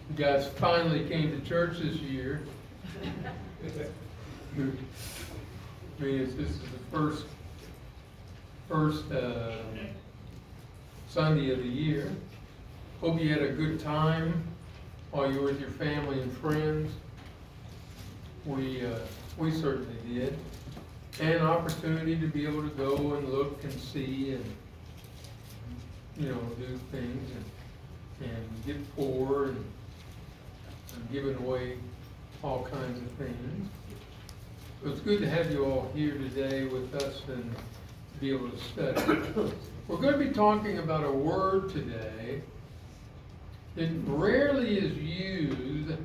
You guys finally came to church this year. This is the first Sunday of the year. Hope you had a good time while you were with your family and friends. We certainly did. And an opportunity to be able to go and look and see and, do things and get poor and giving away all kinds of things. So it's good to have you all here today with us and be able to study. We're going to be talking about a word today that rarely is used.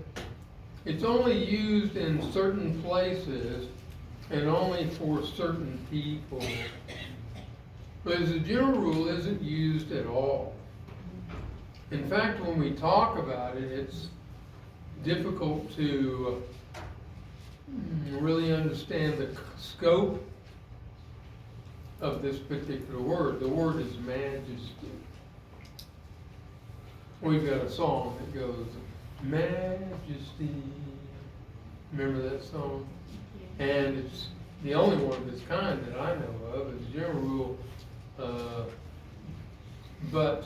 It's only used in certain places and only for certain people. But as a general rule, it isn't used at all. In fact, when we talk about it, it's difficult to really understand the scope of this particular word. The word is majesty. We've got a song that goes, Majesty. Remember that song? And it's the only one of its kind that I know of, as a general rule. But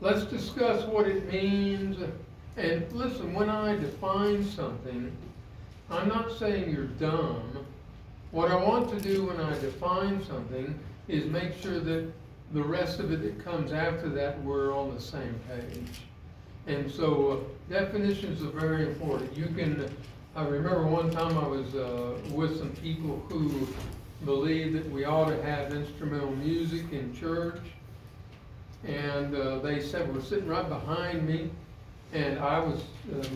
let's discuss what it means. And listen, when I define something, I'm not saying you're dumb. What I want to do when I define something is make sure that the rest of it that comes after that, we're on the same page. And so definitions are very important. I remember one time I was with some people who believed that we ought to have instrumental music in church. And they said, we're sitting right behind me. And my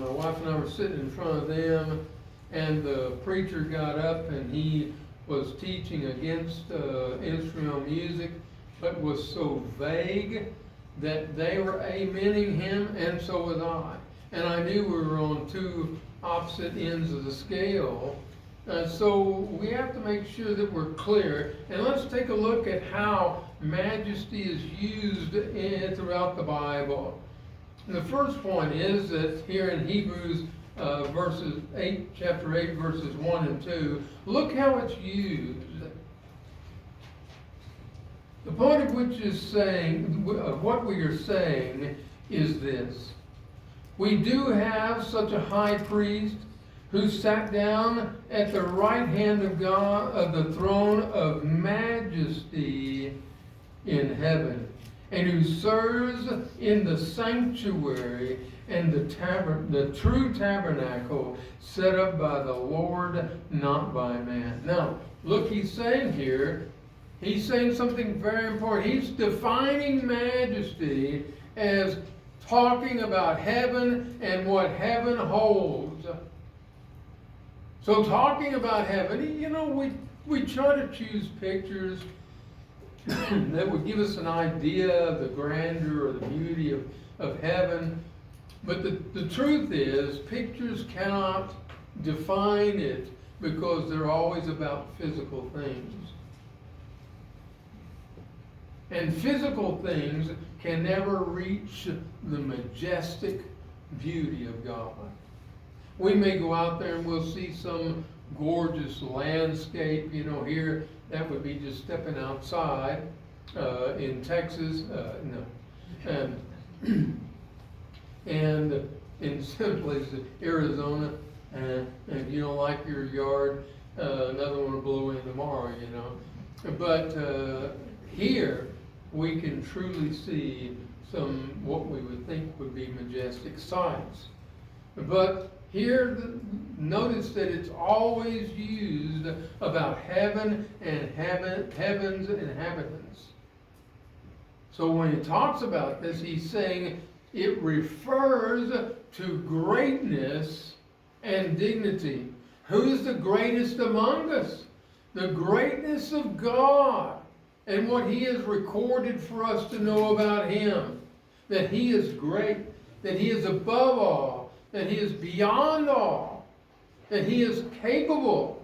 wife and I were sitting in front of them. And the preacher got up and he was teaching against instrumental music, but was so vague that they were amening him, and so was I. And I knew we were on two opposite ends of the scale. So we have to make sure that we're clear. And let's take a look at how majesty is used throughout the Bible. And the first point is that here in Hebrews chapter 8, verses 1 and 2, look how it's used. The point of which is saying, of what we are saying is this. We do have such a high priest who sat down at the right hand of God, of the throne of majesty in heaven, and who serves in the sanctuary and the true tabernacle set up by the Lord, not by man. Now, look, he's saying something very important. He's defining majesty as talking about heaven and what heaven holds. So talking about heaven, we try to choose pictures that would give us an idea of the grandeur or the beauty of heaven. But the truth is, pictures cannot define it because they're always about physical things. And physical things can never reach the majestic beauty of God. We may go out there and we'll see some gorgeous landscape. Here, that would be just stepping outside. In Texas, no. And in some places, Arizona, and if you don't like your yard, another one will blow in tomorrow, But here, we can truly see what we would think would be majestic sights. But here, notice that it's always used about heaven and heaven's inhabitants. So when he talks about this, he's saying it refers to greatness and dignity. Who's the greatest among us? The greatness of God and what he has recorded for us to know about him. That he is great, that he is above all, that he is beyond all, that he is capable.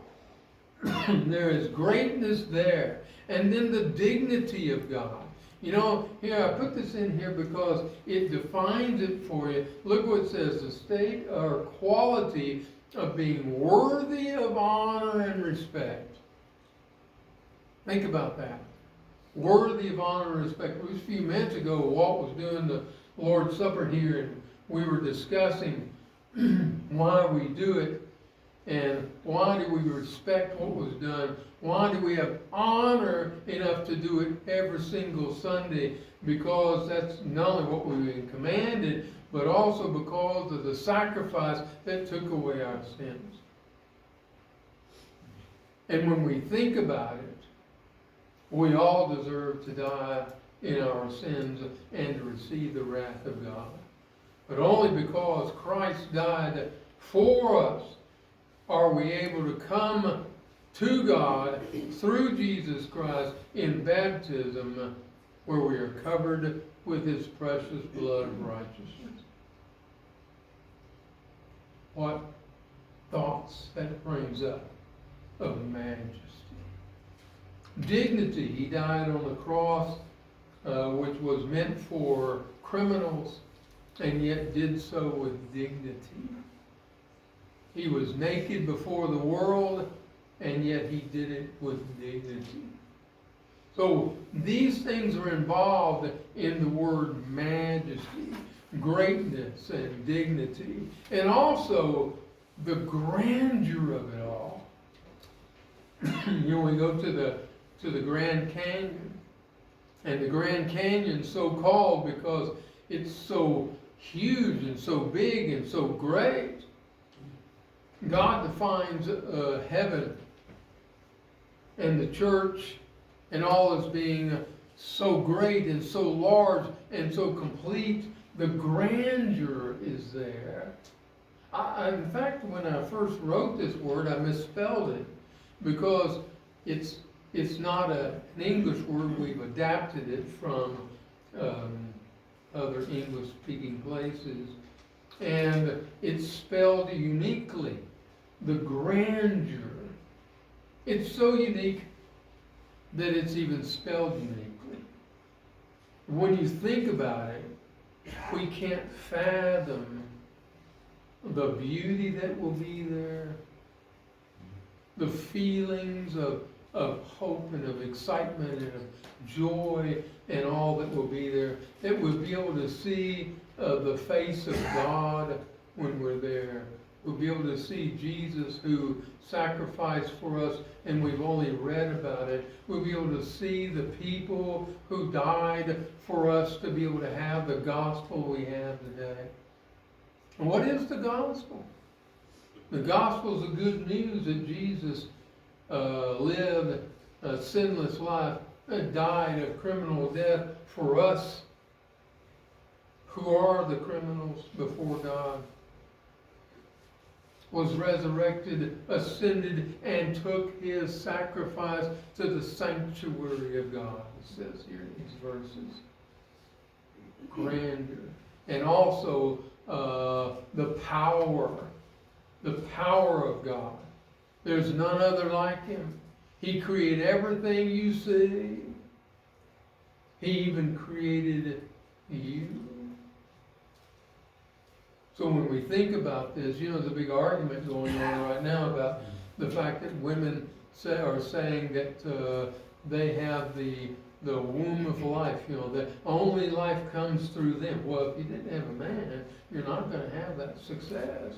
There is greatness there. And then the dignity of God. You know, here, I put this in here because it defines it for you. Look what it says, the state or quality of being worthy of honor and respect. Think about that. Worthy of honor and respect. It was a few minutes ago, Walt was doing the Lord's Supper here, and we were discussing why we do it, and why do we respect what was done? Why do we have honor enough to do it every single Sunday? Because that's not only what we've been commanded, but also because of the sacrifice that took away our sins. And when we think about it, we all deserve to die in our sins and to receive the wrath of God. But only because Christ died for us are we able to come to God through Jesus Christ in baptism, where we are covered with His precious blood of righteousness. What thoughts that brings up of majesty. Dignity. He died on the cross, which was meant for criminals, and yet did so with dignity. He was naked before the world, and yet He did it with dignity. So these things are involved in the word majesty, greatness and dignity, and also the grandeur of it all. You know, we go to the Grand Canyon, and the Grand Canyon's so called because it's so huge and so big and so great. God defines heaven and the church and all as being so great and so large and so complete. The grandeur is there. In fact, when I first wrote this word, I misspelled it because it's not an English word. We've adapted it from other English-speaking places, and it's spelled uniquely. The grandeur. It's so unique that it's even spelled uniquely. When you think about it, we can't fathom the beauty that will be there, the feelings of hope and of excitement and of joy and all that will be there, that we'll be able to see the face of God when we're there. We'll be able to see Jesus who sacrificed for us, and we've only read about it. We'll be able to see the people who died for us to be able to have the gospel we have today. And what is the gospel? The gospel is the good news that Jesus lived a sinless life, died a criminal death for us who are the criminals before God, was resurrected, ascended, and took His sacrifice to the sanctuary of God, it says here in these verses. Grandeur. And also the power of God. There's none other like Him. He created everything you see. He even created you. So when we think about this, you know, there's a big argument going on right now about the fact that women are saying that they have the womb of life, you know, that only life comes through them. Well, if you didn't have a man, you're not going to have that success.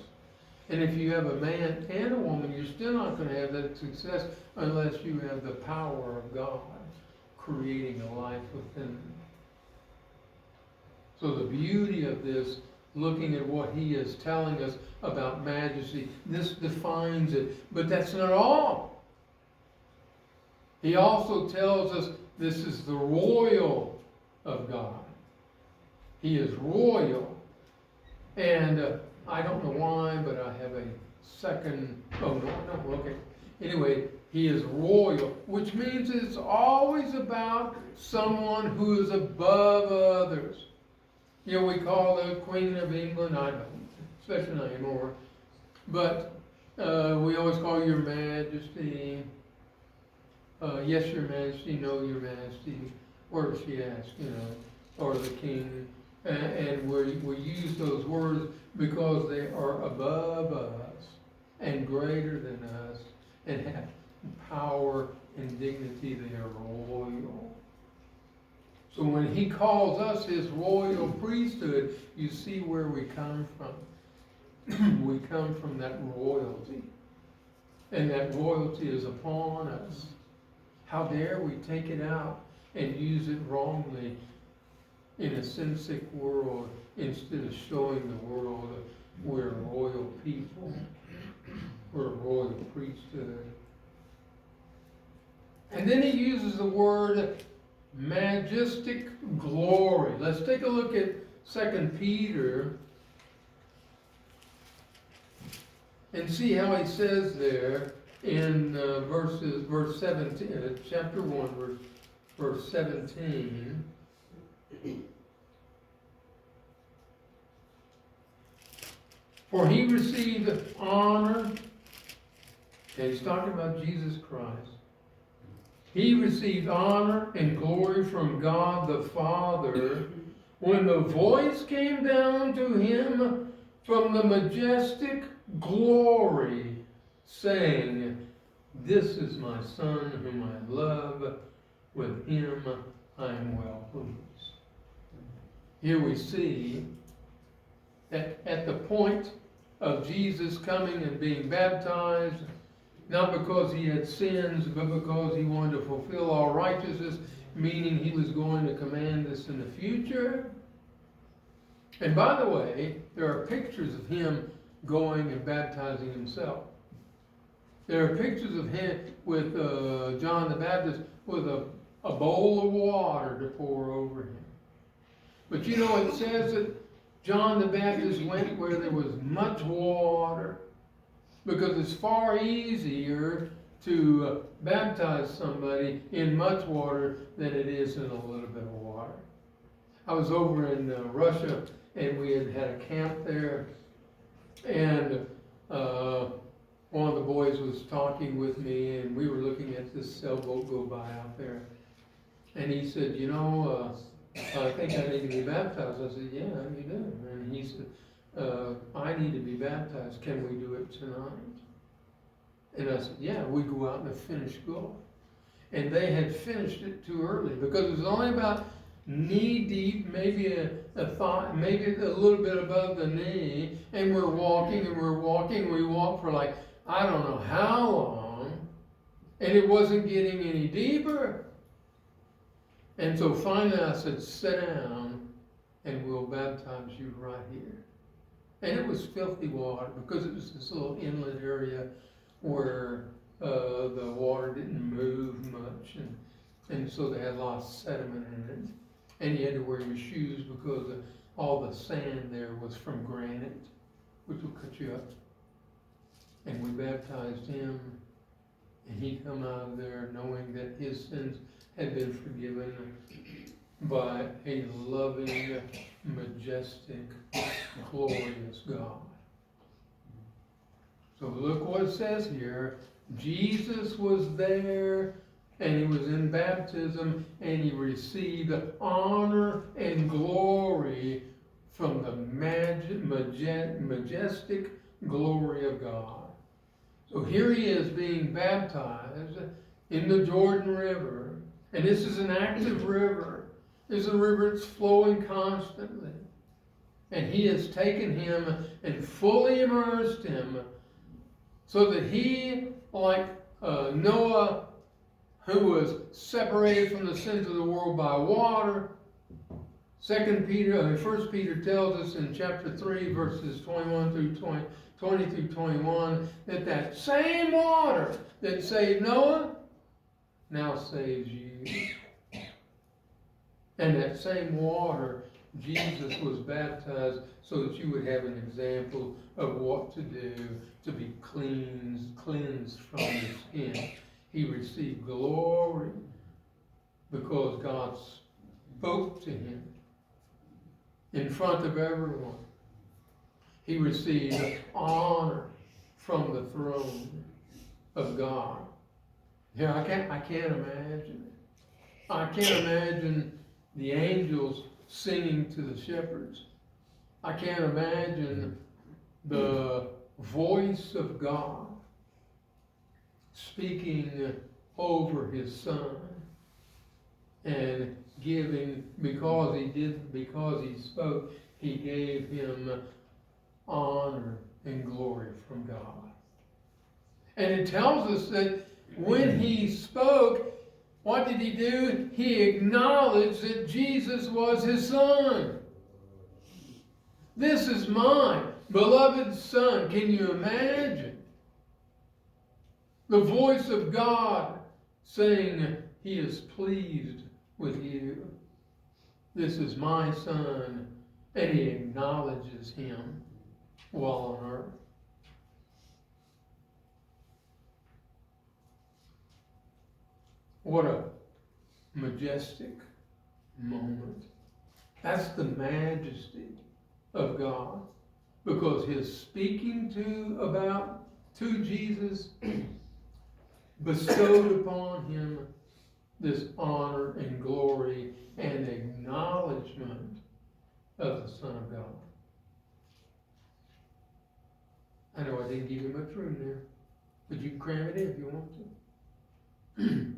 And if you have a man and a woman, you're still not going to have that success unless you have the power of God creating a life within them. So the beauty of this, looking at what He is telling us about majesty, this defines it. But that's not all. He also tells us this is the royal of God. He is royal. And I don't know why, but I have a second, okay. Anyway, He is royal, which means it's always about someone who is above others. You know, we call the Queen of England, I don't, especially not anymore, but we always call Your Majesty. Yes, Your Majesty, no, Your Majesty. Where does she ask, or the king? And we use those words because they are above us and greater than us and have power and dignity. They are royal. So when he calls us his royal priesthood, you see where we come from. We come from that royalty. And that royalty is upon us. How dare we take it out and use it wrongly in a sin-sick world instead of showing the world that we're royal people. We're a royal priesthood. And then he uses the word majestic glory. Let's take a look at 2 Peter and see how he says there in verse 17, chapter 1, verse 17. For he received honor, and he's talking about Jesus Christ. He received honor and glory from God the Father when the voice came down to him from the majestic glory, saying, "This is my Son whom I love, with him I am well pleased." Here we see that at the point of Jesus coming and being baptized, not because he had sins, but because he wanted to fulfill all righteousness, meaning he was going to command this in the future. And by the way, there are pictures of him going and baptizing himself. There are pictures of him with John the Baptist with a bowl of water to pour over him. But it says that John the Baptist went where there was much water, because it's far easier to baptize somebody in much water than it is in a little bit of water. I was over in Russia, and we had a camp there, and one of the boys was talking with me, and we were looking at this sailboat go by out there, and he said, I think I need to be baptized. I said, yeah, you do. And he said, I need to be baptized. Can we do it tonight? And I said, yeah, we go out in a finished goal. And they had finished it too early because it was only about knee deep, maybe a thigh, maybe a little bit above the knee. And we're walking and we're walking. We walked for like, I don't know how long. And it wasn't getting any deeper. And so finally I said, sit down and we'll baptize you right here. And it was filthy water because it was this little inlet area where the water didn't move much. And so they had a lot of sediment in it. And you had to wear your shoes because all the sand there was from granite, which will cut you up. And we baptized him, and he come out of there knowing that his sins had been forgiven by a loving, majestic, glorious God. So look what it says here. Jesus was there, and he was in baptism, and he received honor and glory from the majestic glory of God. So here he is being baptized in the Jordan River. And this is an active river. This is a river that's flowing constantly. And he has taken him and fully immersed him so that he, like Noah, who was separated from the sins of the world by water, 1 Peter tells us in chapter 3, verses 20 through 21, that same water that saved Noah now saves you. And that same water, Jesus was baptized so that you would have an example of what to do to be cleansed from your sin. He received glory because God spoke to him in front of everyone. He received honor from the throne of God. Yeah, I can't imagine it. I can't imagine the angels singing to the shepherds. I can't imagine the voice of God speaking over his son and giving, because he spoke, he gave him honor and glory from God. And it tells us that when he spoke, what did he do? He acknowledged that Jesus was his son. This is my beloved son. Can you imagine the voice of God saying, he is pleased with you. This is my son. And he acknowledges him while on earth. What a majestic moment. That's the majesty of God. Because his speaking to Jesus bestowed upon him this honor and glory and acknowledgement of the Son of God. I know I didn't give you much room there, but you can cram it in if you want to.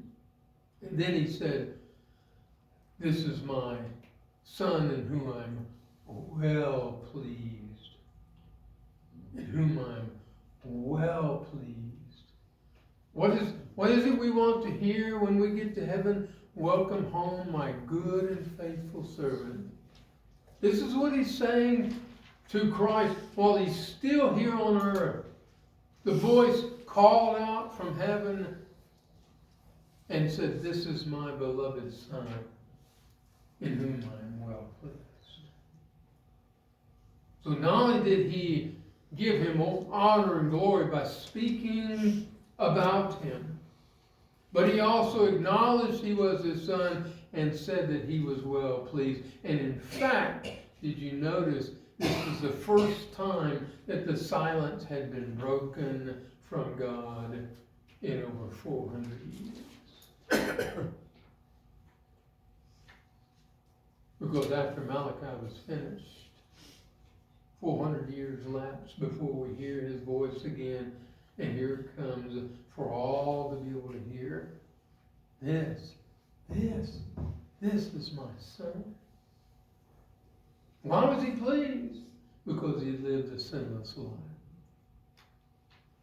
And then he said, this is my son in whom I'm well pleased. In whom I'm well pleased. What is it we want to hear when we get to heaven? Welcome home, my good and faithful servant. This is what he's saying to Christ while he's still here on earth. The voice called out from heaven and said, this is my beloved son in whom I am well pleased. So not only did he give him honor and glory by speaking about him, but he also acknowledged he was his son and said that he was well pleased. And in fact, did you notice this was the first time that the silence had been broken from God in over 400 years? Because after Malachi was finished, 400 years lapsed before we hear his voice again, and here it comes for all to be able to hear. This is my son. Why was he pleased? Because he lived a sinless life.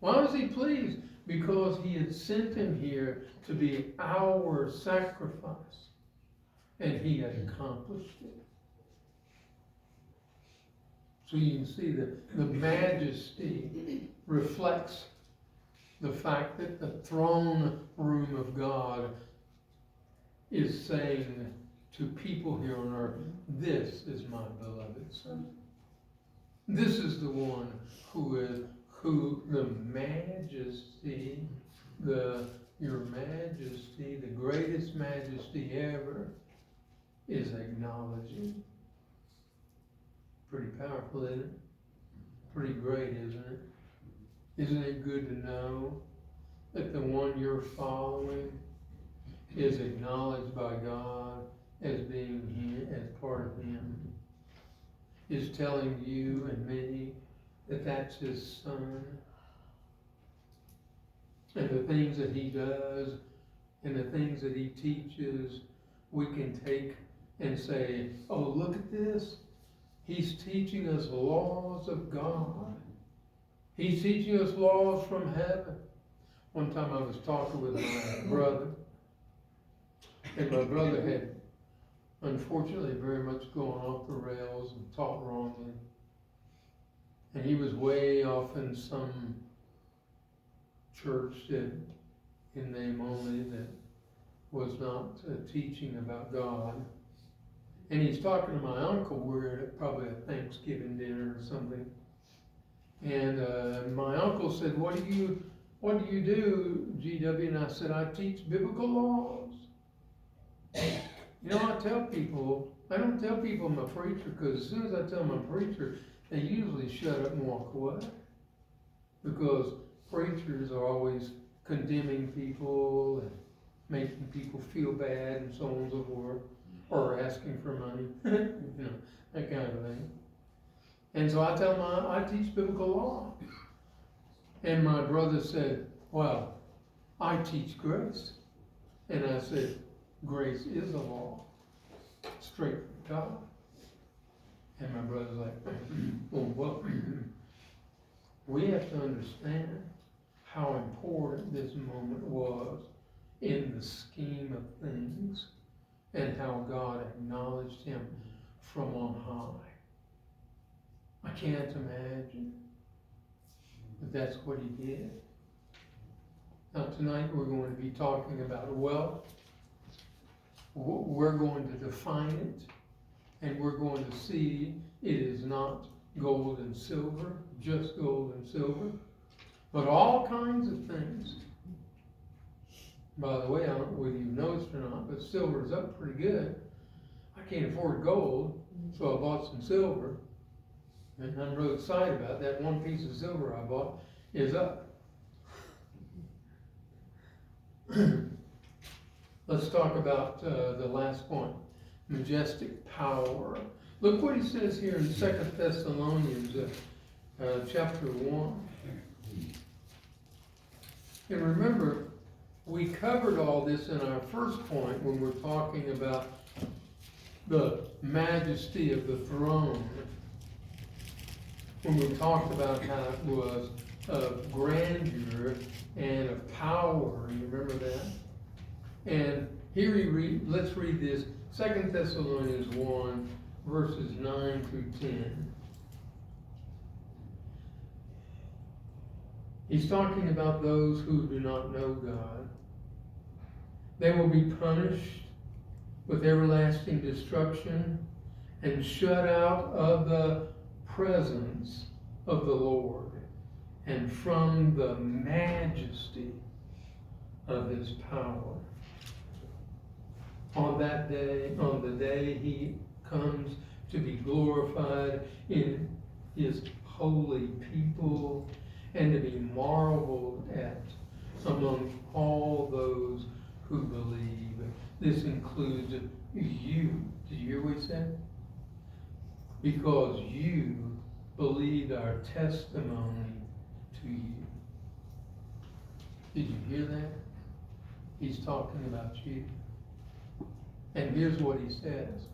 Why was he pleased? Because he had sent him here to be our sacrifice. And he had accomplished it. So you can see that the majesty reflects the fact that the throne room of God is saying to people here on earth, this is my beloved son. This is the one who the majesty, your majesty, the greatest majesty ever, is acknowledging. Pretty powerful, isn't it? Pretty great, isn't it? Isn't it good to know that the one you're following is acknowledged by God as being him, as part of him? Is telling you and me that that's his son. And the things that he does and the things that he teaches, we can take and say, oh, look at this. He's teaching us laws of God. He's teaching us laws from heaven. One time I was talking with my brother, and my brother had unfortunately very much gone off the rails and taught wrongly. And he was way off in some church that, in name only, that was not teaching about God. And he's talking to my uncle. We're at probably a Thanksgiving dinner or something. And my uncle said, what do you do, GW? And I said, I teach biblical laws. You know, I don't tell people I'm a preacher, because as soon as I tell them I'm a preacher, they usually shut up and walk away. Because preachers are always condemning people making people feel bad and so on and so forth, or asking for money, that kind of thing. And so I tell them I teach biblical law. And my brother said, well, I teach grace. And I said, grace is a law, straight from God. And my brother's like, well, we have to understand how important this moment was in the scheme of things and how God acknowledged him from on high. I can't imagine, but that's what he did. Now tonight we're going to be talking about wealth. We're going to define it, and we're going to see it is not gold and silver, just gold and silver, but all kinds of things. By the way, I don't know whether you've noticed or not, but silver's up pretty good. I can't afford gold, so I bought some silver. And I'm real excited about that. One piece of silver I bought is up. Let's talk about the last point, majestic power. Look what he says here in 2 Thessalonians chapter 1. And remember, we covered all this in our first point when we're talking about the majesty of the throne. When we talked about how it was of grandeur and of power. You remember that? And here let's read this, 2 Thessalonians 1, verses 9 through 10. He's talking about those who do not know God. They will be punished with everlasting destruction and shut out of the presence of the Lord and from the majesty of his power. On that day, on the day he comes to be glorified in his holy people and to be marveled at among all those who believe. This includes you. Did you hear what he said? Because you believed our testimony to you. Did you hear that? He's talking about you. And here's what he says.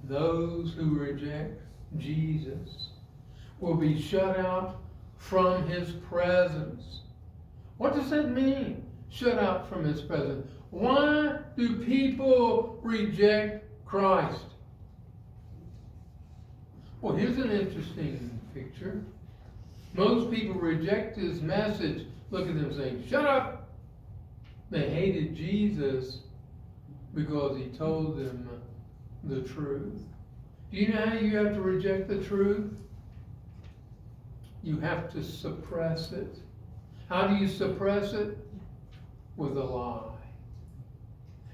Those who reject Jesus will be shut out from his presence. What does that mean? Shut out from his presence. Why do people reject Christ? Well, here's an interesting picture. Most people reject his message. Look at them saying, shut up! They hated Jesus because he told them the truth. Do you know how you have to reject the truth? You have to suppress it. How do you suppress it? With a lie.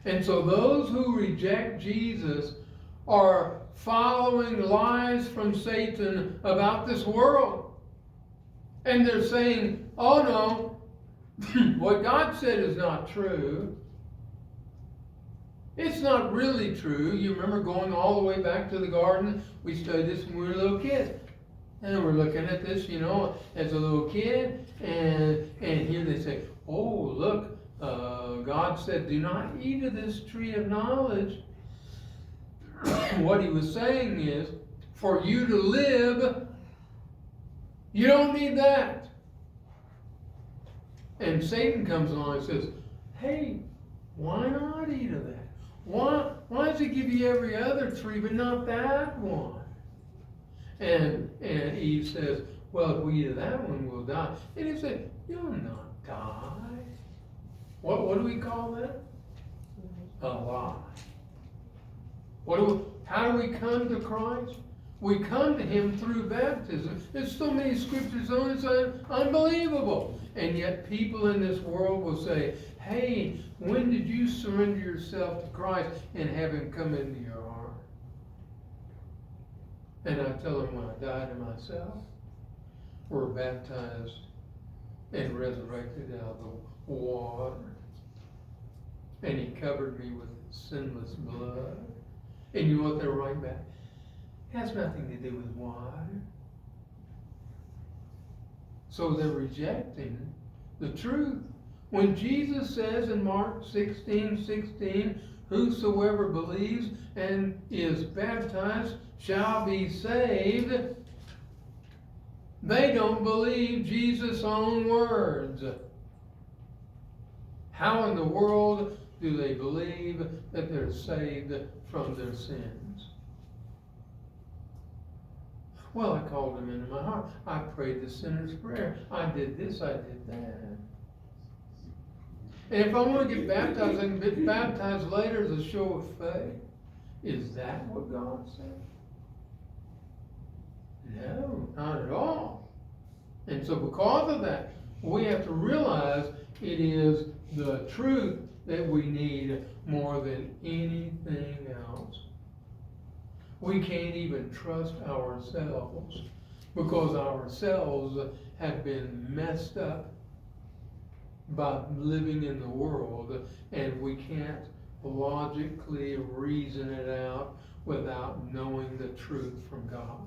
And so those who reject Jesus are following lies from Satan about this world. And they're saying, oh no, what God said is not true. It's not really true. You remember going all the way back to the garden? We studied this when we were little kids. And we're looking at this, as a little kid. And here they say, oh, look, God said, do not eat of this tree of knowledge. What he was saying is, for you to live, you don't need that. And Satan comes along and says, hey, why not eat of that? Why does he give you every other tree but not that one? And Eve says, well, if we eat of that one, we'll die. And he said, you'll not die. What do we call that? A lie. How do we come to Christ? We come to him through baptism. There's so many scriptures on it, it's unbelievable. And yet people in this world will say, hey, when did you surrender yourself to Christ and have him come into your heart? And I tell them, when I die to myself, we're baptized and resurrected out of the water. and he covered me with sinless blood. And you know what they're writing back? It has nothing to do with water. So they're rejecting the truth. When Jesus says in Mark 16:16, whosoever believes and is baptized shall be saved, they don't believe Jesus' own words. How in the world do they believe that they're saved from their sins? Well, I called him into my heart. I prayed the sinner's prayer. I did this, I did that. And if I want to get baptized, I can get baptized later as a show of faith. Is that what God said? No, not at all. And so because of that, we have to realize it is the truth that we need more than anything else. We can't even trust ourselves because ourselves have been messed up by living in the world, and we can't logically reason it out without knowing the truth from God.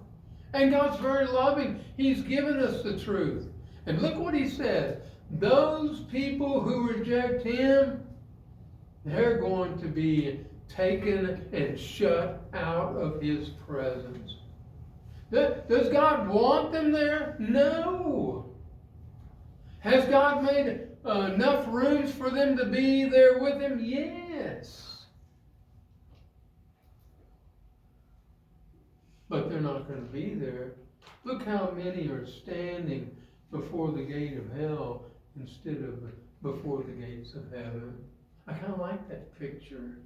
And God's very loving. He's given us the truth. And look what he says. Those people who reject him, they're going to be taken and shut out of his presence. Does God want them there? No. Has God made enough rooms for them to be there with him? Yes. But they're not going to be there. Look how many are standing before the gate of hell instead of before the gates of heaven. I kind of like that picture.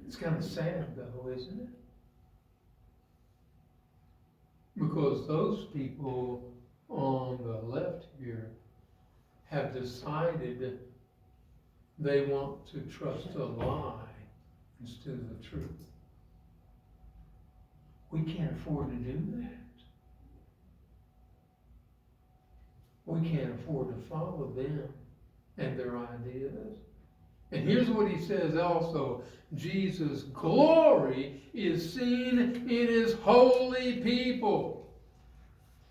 It's kind of sad though, isn't it? Because those people on the left here have decided they want to trust a lie instead of the truth. We can't afford to do that. We can't afford to follow them and their ideas. And here's what he says also. Jesus' glory is seen in his holy people.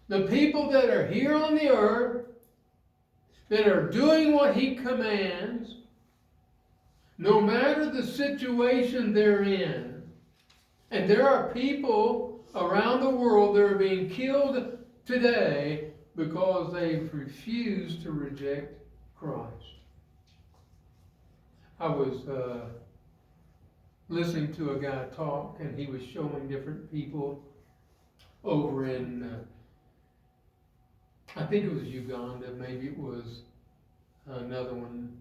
The people that are here on the earth, that are doing what he commands, no matter the situation they're in. And there are people around the world that are being killed today because they've refused to reject Christ. I was listening to a guy talk, and he was showing different people over in, I think it was Uganda, maybe it was another one,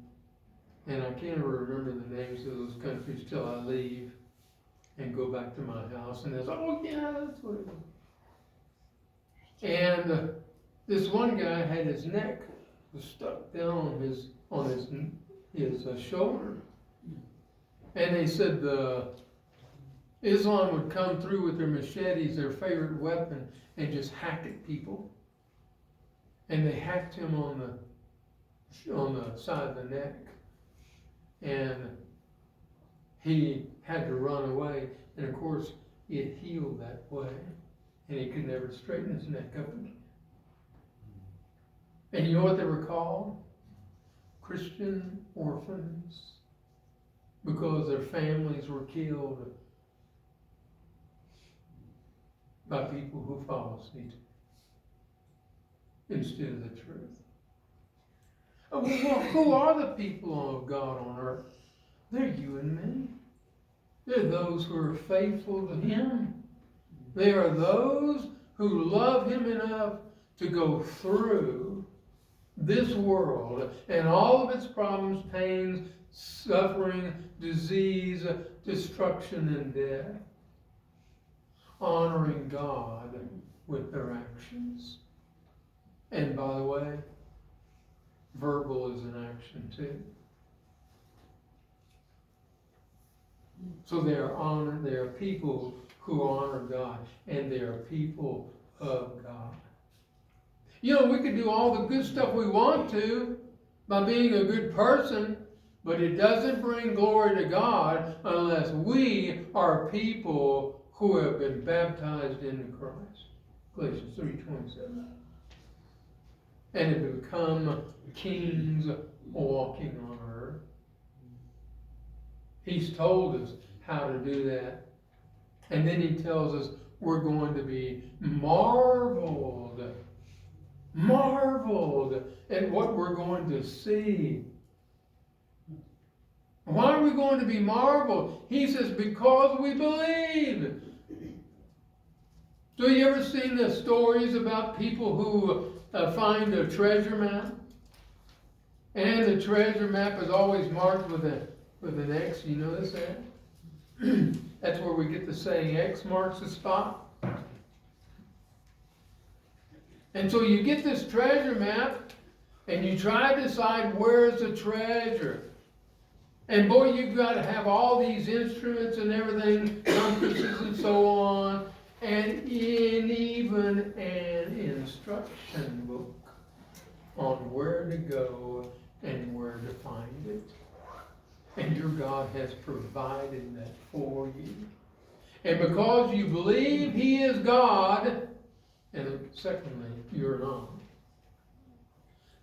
and I can't remember the names of those countries till I leave and go back to my house, and it's like, oh yeah, that's what it was. And this one guy had his neck was stuck down on his shoulder. And they said Islam would come through with their machetes, their favorite weapon, and just hack at people. And they hacked him on the side of the neck. And he had to run away. And of course, it healed that way. And he could never straighten his neck up again. And you know what they were called? Christian orphans, because their families were killed by people who falsely instead of the truth. Well, who are the people of God on earth? They're you and me. They're those who are faithful to him. They are those who love him enough to go through this world and all of its problems, pains, suffering, disease, destruction, and death, honoring God with their actions. And by the way, verbal is an action too. So they are people who honor God, and they are people of God. You know, we could do all the good stuff we want to, by being a good person, but it doesn't bring glory to God unless we are people who have been baptized into Christ. Galatians 3:27. And have become kings walking on earth. He's told us how to do that. And then he tells us we're going to be marveled at what we're going to see. Why are we going to be marveled? He says, because we believe. So you ever seen the stories about people who find a treasure map? And the treasure map is always marked with an X. You notice that? That's where we get the saying, X marks the spot. And so you get this treasure map, and you try to decide where's the treasure. And boy, you've got to have all these instruments and everything, compasses and so on, and even an instruction book on where to go and where to find it. And your God has provided that for you. And because you believe He is God, and secondly, you're not,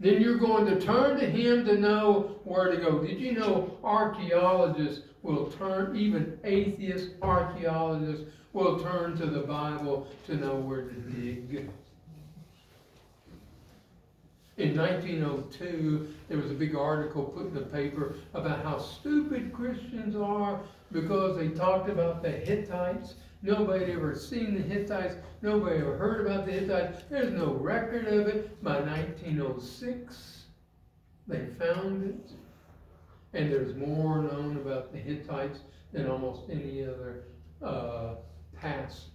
then you're going to turn to Him to know where to go. Did you know archaeologists will turn, even atheist archaeologists will turn to the Bible to know where to dig? In 1902, there was a big article put in the paper about how stupid Christians are because they talked about the Hittites. Nobody had ever seen the Hittites. Nobody ever heard about the Hittites. There's no record of it. By 1906, they found it. And there's more known about the Hittites than almost any other past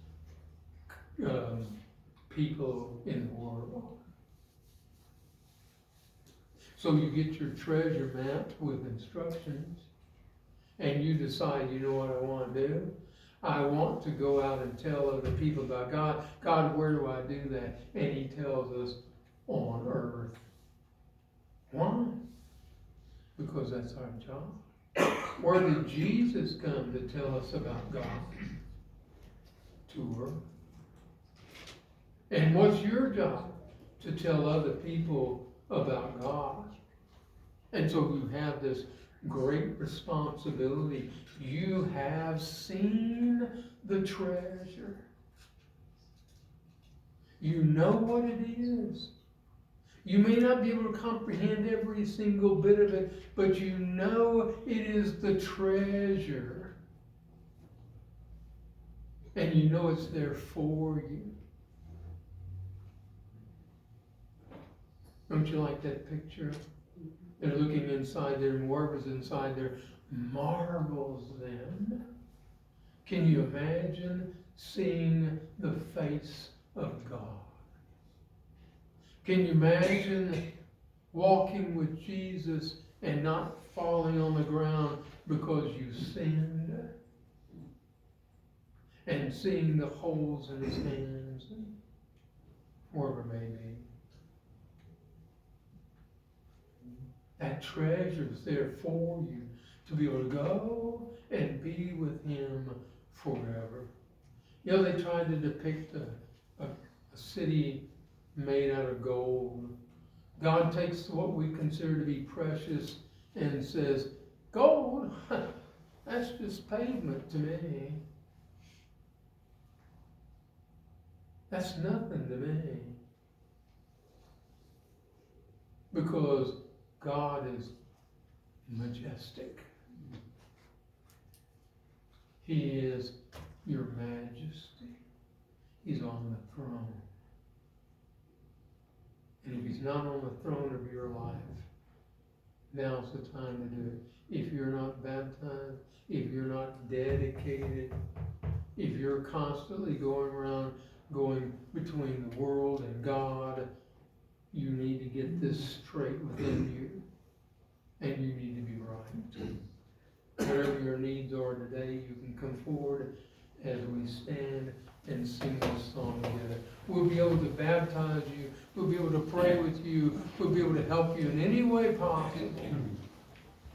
people in the world. So you get your treasure map with instructions, and you decide, you know what I want to do? I want to go out and tell other people about God. God, where do I do that? And He tells us, on earth. Why? Because that's our job. Where did Jesus come to tell us about God? To earth. And what's your job? To tell other people about God. And so you have this great responsibility. You have seen the treasure. You know what it is. You may not be able to comprehend every single bit of it, but you know it is the treasure. And you know it's there for you. Don't you like that picture? They're looking inside there, and whoever's inside there marvels them. Can you imagine seeing the face of God? Can you imagine walking with Jesus and not falling on the ground because you sinned? And seeing the holes in His hands, wherever it may be. That treasure is there for you to be able to go and be with Him forever. You know, they tried to depict a city made out of gold. God takes what we consider to be precious and says, gold? That's just pavement to me. That's nothing to me. Because God is majestic. He is your Majesty. He's on the throne. And if He's not on the throne of your life, now's the time to do it. If you're not baptized, if you're not dedicated, if you're constantly going between the world and God, you need to get this straight within you. And you need to be right. Whatever your needs are today, you can come forward as we stand and sing this song together. We'll be able to baptize you. We'll be able to pray with you. We'll be able to help you in any way possible.